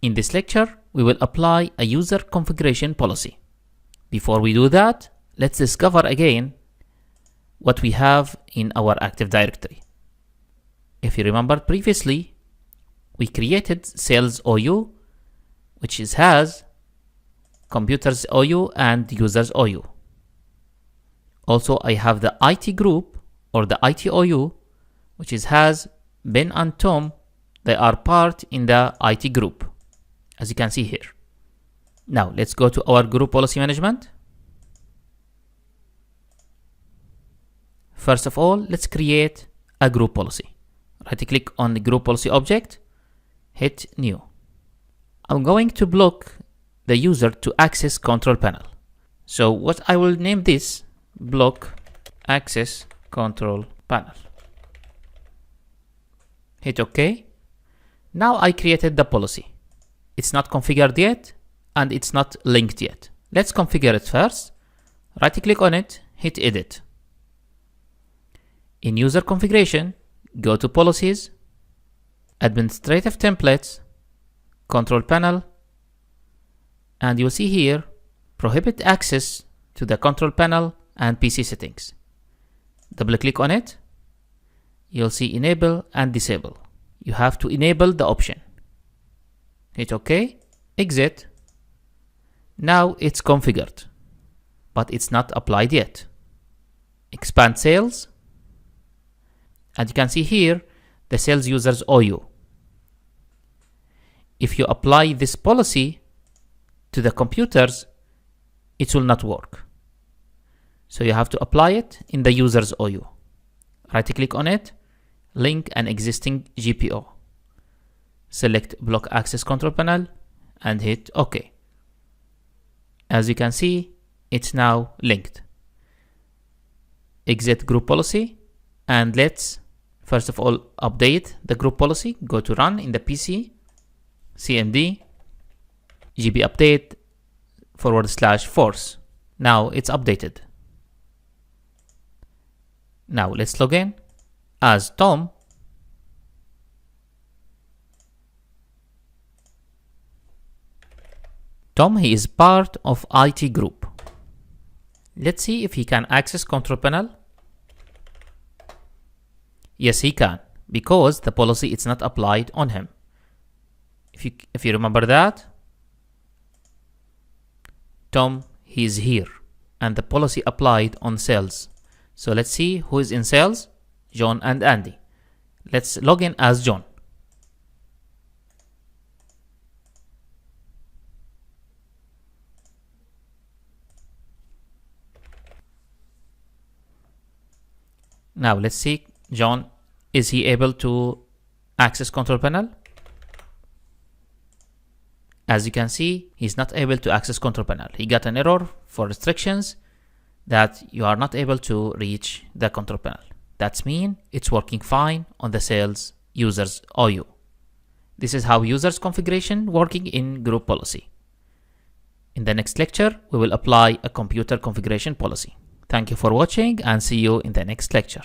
In this lecture, we will apply a user configuration policy. Before we do that, let's discover again what we have in our Active Directory. If you remember previously, we created sales OU, which has computers OU and users OU. Also, I have the IT group or the IT OU, which has Ben and Tom. They are part in the IT group, as you can see here. Now, let's go to our group policy management. First of all, let's create a group policy. Right-click on the group policy object, hit New. I'm going to block the user to access control panel. So what I will name this, block access control panel. Hit OK. Now I created the policy. It's not configured yet and it's not linked yet. Let's configure it first. Right-click on it, hit Edit. In User Configuration, go to Policies, Administrative Templates, Control Panel, and you'll see here Prohibit Access to the Control Panel and PC Settings. Double-click on it. You'll see Enable and Disable. You have to enable the option. Hit OK, exit. Now it's configured, but it's not applied yet. Expand Sales, and you can see here the sales users OU. If you apply this policy to the computers, it will not work. So you have to apply it in the users OU. Right-click on it, link an existing GPO. Select Block Access Control Panel and hit OK. As you can see, it's now linked. Exit group policy, and let's first of all update the group policy. Go to Run in the PC, CMD, GB update /force. Now it's updated. Now let's log in as Tom. Tom, he is part of IT group. Let's see if he can access control panel. Yes, he can, because the policy is not applied on him. If you remember that, Tom, he is here, and the policy applied on sales. So let's see who is in sales, John and Andy. Let's log in as John. Now let's see, John, is he able to access control panel? As you can see, he's not able to access control panel. He got an error for restrictions that you are not able to reach the control panel. That means it's working fine on the sales users OU. This is how users configuration working in group policy. In the next lecture, we will apply a computer configuration policy. Thank you for watching and see you in the next lecture.